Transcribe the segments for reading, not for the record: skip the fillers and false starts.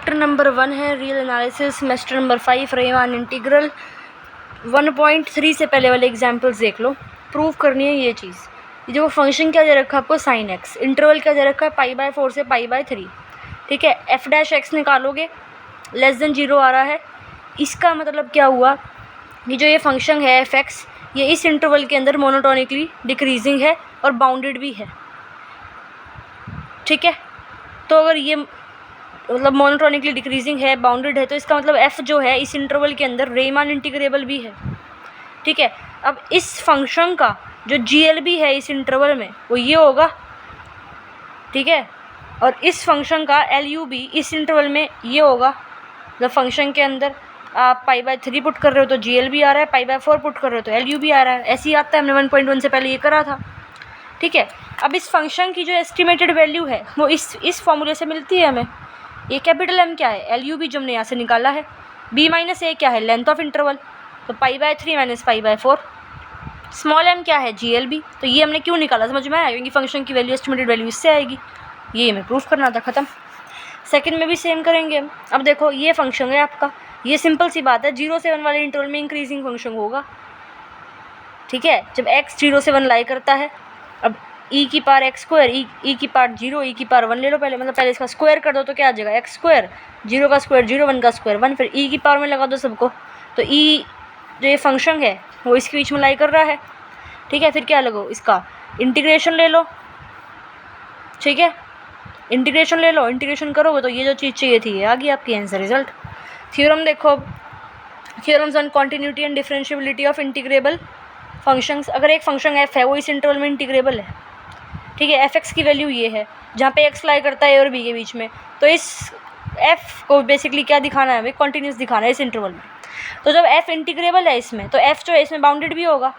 Chapter number 1 है real analysis, semester number 5 Riemann integral 1.3 से पहले वाले एग्जाम्पल्स देख लो। प्रूव करनी है ये चीज़। ये जो फंक्शन क्या दे रखा है आपको साइन एक्स, इंटरवल क्या दे रखा है π/4 से π/3, ठीक है। एफ डैश एक्स निकालोगे लेस देन 0 आ रहा है। इसका मतलब क्या हुआ, ये जो ये फंक्शन है एफ एक्स, ये इस इंटरवल के अंदर मोनोटोनिकली डिक्रीजिंग है और बाउंडेड भी है, ठीक है। तो अगर ये मतलब मोनोटोनिकली डिक्रीजिंग है, बाउंडेड है, तो इसका मतलब एफ जो है इस इंटरवल के अंदर रेमान इंटीग्रेबल भी है, ठीक है। अब इस फंक्शन का जो जीएल भी है इस इंटरवल में वो ये होगा, ठीक है। और इस फंक्शन का एलयू भी इस इंटरवल में ये होगा। जब फंक्शन के अंदर आप π/3 पुट कर रहे हो तो जीएल भी आ रहा है, π/4 पुट कर रहे हो तो एलयू भी आ रहा है। ऐसे ही आता है, हमने 1.1 से पहले ये करा था, ठीक है। अब इस फंक्शन की जो एस्टिमेटेड वैल्यू है वो इस फॉर्मूले से मिलती है हमें। ए कैपिटल एम क्या है, एलयू भी जो हमने यहाँ से निकाला है। बी माइनस ए क्या है, लेंथ ऑफ इंटरवल, तो π/3 माइनस π/4। स्मॉल एम क्या है, जीएल भी। तो ये हमने क्यों निकाला समझ में आया, क्योंकि फंक्शन की वैल्यू एस्टिमेटेड वैल्यू इससे आएगी। ये हमें प्रूफ करना था, ख़त्म। सेकंड में भी सेम करेंगे हम। अब देखो ये फंक्शन है आपका, ये सिंपल सी बात है, 0 से 1 वाले इंटरवल में इंक्रीजिंग फंक्शन होगा, ठीक है। जब x 0 से 1 लाई करता है, अब e की पावर x स्क्वायर, e की पावर 0, e की पावर 1 ले लो पहले, मतलब पहले इसका स्क्वायर कर दो तो क्या आ जाएगा x स्क्वायर, 0 का स्क्वायर 0, 1 का स्क्वायर 1, फिर e की पावर में लगा दो सबको, तो e जो ये फंक्शन है वो इसके बीच में लाई कर रहा है, ठीक है। फिर क्या लगो, इसका इंटीग्रेशन ले लो, ठीक है। इंटीग्रेशन ले लो, इंटीग्रेशन करोगे तो ये जो चीज़ चाहिए थी ये आ गई आपकी आंसर रिजल्ट। थ्योरम देखो, theorems on continuity and differentiability of integrable functions. अगर एक फंक्शन एफ है वो इस इंटरवल में इंटीग्रेबल है, ठीक है। एफ एक्स की वैल्यू ये है जहाँ पे एक्स लाई करता है ए और बी के बीच में, तो इस एफ को बेसिकली क्या दिखाना है हमें, कॉन्टिन्यूस दिखाना है इस इंटरवल में। तो जब एफ इंटीग्रेबल है इसमें, तो एफ जो है इसमें बाउंडेड भी होगा।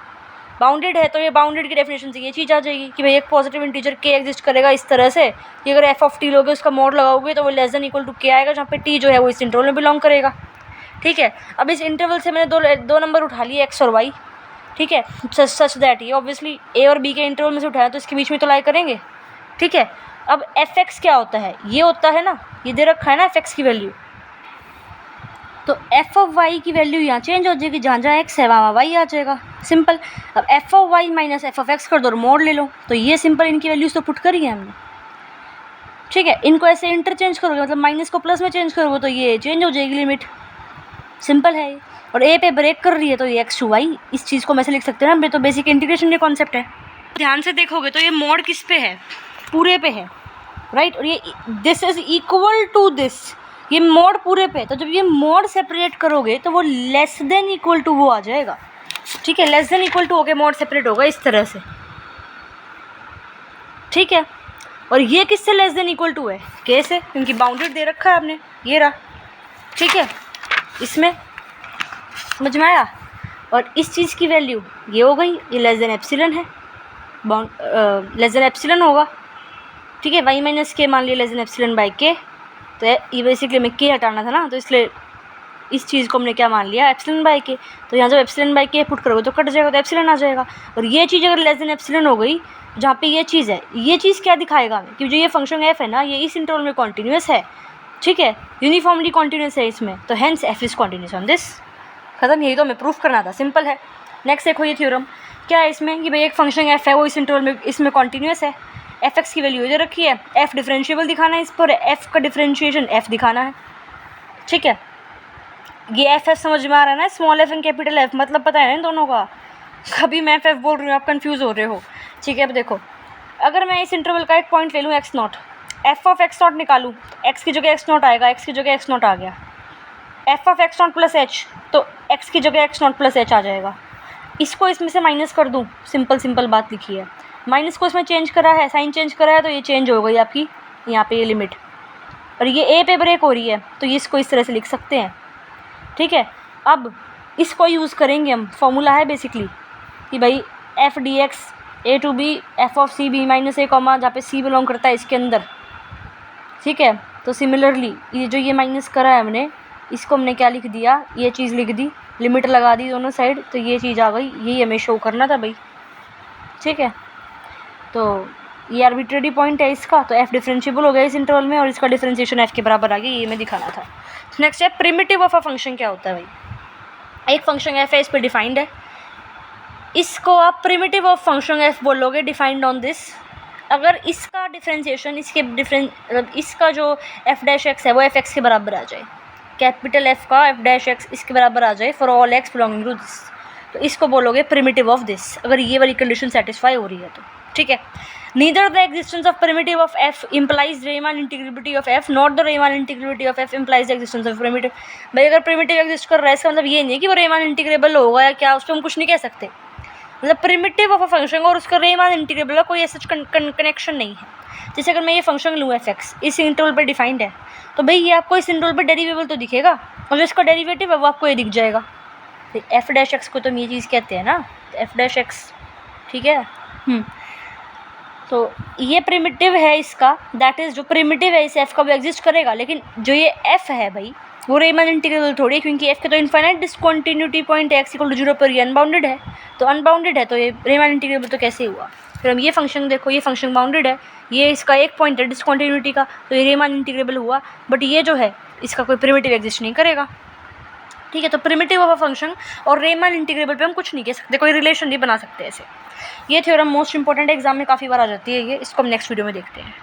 बाउंडेड है तो ये बाउंडेड की डेफिनेशन से ये चीज़ आ जाएगी कि भाई एक पॉजिटिव इंटीजर के एग्जिस्ट करेगा इस तरह से कि अगर एफ ऑफ टी लोगे उसका मोड लगाओगे तो वो लेस देन इक्वल टू के आएगा, जहाँ पे टी जो है वो इस इंटरवल में बिलोंग करेगा, ठीक है। अब इस इंटरवल से मैंने दो नंबर उठा लिए एक्स और वाई, ठीक है। सच दैट ये ऑब्वियसली ए और बी के इंटरवल में से उठाया तो इसके बीच में तो लाई करेंगे, ठीक है। अब एफ एक्स क्या होता है, ये होता है ना, ये दे रखा है ना एफ एक्स की वैल्यू, तो एफ ऑफ वाई की वैल्यू यहाँ चेंज हो जाएगी, जहाँ जहाँ एक्स है वहाँ वाई आ जाएगा, सिंपल। अब F of Y minus F of X कर दो और मोड ले लो, तो ये सिंपल इनकी वैल्यूज़ तो पुट करी है हमने, ठीक है। इनको ऐसे इंटरचेंज करोगे, मतलब माइनस को प्लस में चेंज करोगे तो ये चेंज हो जाएगी लिमिट, सिंपल है। और ए पे ब्रेक कर रही है तो ये एक्स टू वाई, इस चीज़ को मैं से लिख सकते हैं ना, तो बेसिक इंटीग्रेशन ये कॉन्सेप्ट है। ध्यान से देखोगे तो ये मोड किस पे है, पूरे पे है, राइट। और ये this is equal to this, ये मोड पूरे पे है। तो जब ये मोड सेपरेट करोगे तो वो लेस देन इक्वल टू वो आ जाएगा, ठीक है। लेस देन इक्वल टू हो गया, मोड सेपरेट होगा इस तरह से, ठीक है। और ये किससे लेस देन इक्वल टू है, के से, क्योंकि बाउंडेड दे रखा है आपने, ये रहा, ठीक है। इसमें समझ में आया। और इस चीज़ की वैल्यू ये हो गई, ये लेस देन एप्सिलन है, लेस देन एप्सिलन होगा, ठीक है। वाई माइनस के मान लिया लेस देन एप्सिलन बाई के, तो ये बेसिकली हमें के हटाना था ना, तो इसलिए इस चीज़ को हमने क्या मान लिया, एप्सिलन बाई के। तो यहाँ जब एप्सिलन बाई के पुट करोगे तो कट जाएगा, तो एप्सिलन आ जाएगा। और ये चीज़ अगर लेस देन एप्सिलन हो गई, जहाँ पे ये चीज़ है, ये चीज़ क्या दिखाएगा हमें कि जो ये फंक्शन एफ है ना, ये इस इंटरवल में कॉन्टीन्यूस है, ठीक है, यूनिफॉर्मली कॉन्टीन्यूस है इसमें, तो hence F is continuous on this, खत्म। यही तो हमें प्रूफ करना था, सिंपल है। नेक्स्ट देखो ये थ्योरम क्या है इसमें कि भाई एक फंक्शन एफ है वो इस इंटरवल में इसमें कॉन्टीन्यूस है, एफ एक्स की वैल्यू इधर रखी है, एफ डिफरेंशिएबल दिखाना है इस पर, एफ का डिफरेंशिएशन एफ दिखाना है, ठीक है। ये एफ एफ समझ में आ रहा है ना, small F and capital F, मतलब पता है ना इन दोनों का। कभी मैं एफ एफ बोल रही हूँ आप कंफ्यूज हो रहे हो, ठीक है। अब देखो अगर मैं इस इंटरवल का एक पॉइंट ले लूँ x not, F of x not निकालूँ, एक्स की जगह एक्स नॉट आएगा, एक्स की जगह एक्स नॉट आ गया, F of x not plus H, तो एक्स की जगह एक्स नॉट प्लस एच आ जाएगा। इसको इसमें से माइनस कर दूँ, सिंपल बात लिखी है, माइनस को इसमें चेंज करा है, साइन चेंज करा है, तो ये चेंज हो गई आपकी यहाँ पे ये लिमिट। और ये ए पे ब्रेक हो रही है तो ये इसको इस तरह से लिख सकते हैं, ठीक है। अब इसको यूज़ करेंगे हम, फॉर्मूला है बेसिकली कि भाई F D X A to B F of C B minus A comma, जहाँ पे सी बिलोंग करता है इसके अंदर, ठीक है। तो सिमिलरली ये जो ये माइनस करा है हमने, इसको हमने क्या लिख दिया, ये चीज़ लिख दी, लिमिट लगा दी दोनों साइड, तो ये चीज़ आ गई, यही हमें शो करना था भाई, ठीक है। तो ये आर्बिट्रेरी पॉइंट है इसका, तो एफ डिफरेंशिएबल हो गया इस इंटरवल में और इसका डिफरेंशिएशन एफ के बराबर आ गया, ये मैं दिखाना था। नेक्स्ट है प्रिमिटिव ऑफ अ फंक्शन क्या होता है भाई। एक फंक्शन एफ है, इस पर डिफाइंड है, इसको आप प्रिमिटिव ऑफ फंक्शन एफ बोलोगे डिफाइंड ऑन दिस। अगर इसका डिफरेंशिएशन इसका जो एफ डैश एक्स है वो एफ एक्स के बराबर आ जाए, कैपिटल एफ का एफ डैश एक्स इसके बराबर आ जाए for all X belonging to this, तो इसको बोलोगे प्रिमिटिव ऑफ दिस, अगर ये वाली कंडीशन सेटिस्फाई हो रही है तो, ठीक है। Neither the existence of primitive of F implies Riemann integrability of F, not the Riemann integrability of F implies the existence of primitive. भाई अगर प्रिमिटिव एग्जिस्ट कर रहा है इसका मतलब ये नहीं है कि वो रीमान इंटीग्रेबल होगा या क्या, उस पर हम कुछ नहीं कह सकते। मतलब प्रिमिटिव ऑफ अ फंक्शन और उसका रीमान इंटीग्रेबल का कोई ऐसा कनेक्शन नहीं है। जैसे अगर मैं ये फंक्शन लूँ एफ एक्स, इस इंटरवल पर डिफाइंड है, तो भाई ये आपको इस इंटरवल पर डेरिवेबल तो दिखेगा और जो इसका डेरिवेटिव है वो आपको ये दिख जाएगा। एफ डैश एक्स को तो हम ये चीज़ कहते हैं ना, एफ डैश एक्स, ठीक है। तो ये प्रिमिटिव है इसका, दैट इज़ जो प्रिमिटिव है इस एफ का वो एग्जिस्ट करेगा, लेकिन जो ये एफ है भाई वो रीमान इंटीग्रेबल थोड़ी है, क्योंकि एफ के तो इनफाइनाइट डिसकंटिन्यूटी पॉइंट है एक्स इक्वल टू 0 पर ये अनबाउंडेड है, तो अनबाउंडेड है तो ये रीमान इंटीग्रेबल तो कैसे हुआ। फिर हम ये फंक्शन देखो, ये फंक्शन बाउंडेड है, ये इसका एक पॉइंट है डिसकंटिन्यूटी का, तो ये रीमान इंटीग्रेबल हुआ, बट ये जो है इसका कोई प्रिमिटिव एग्जिस्ट नहीं करेगा, ठीक है। तो प्रिमिटिव ऑफ अ फंक्शन और रीमान इंटीग्रेबल पे हम कुछ नहीं कह सकते, कोई रिलेशन नहीं बना सकते ऐसे। ये थ्योरम मोस्ट इंपॉर्टेंट एग्जाम में काफ़ी बार आ जाती है, ये इसको हम नेक्स्ट वीडियो में देखते हैं।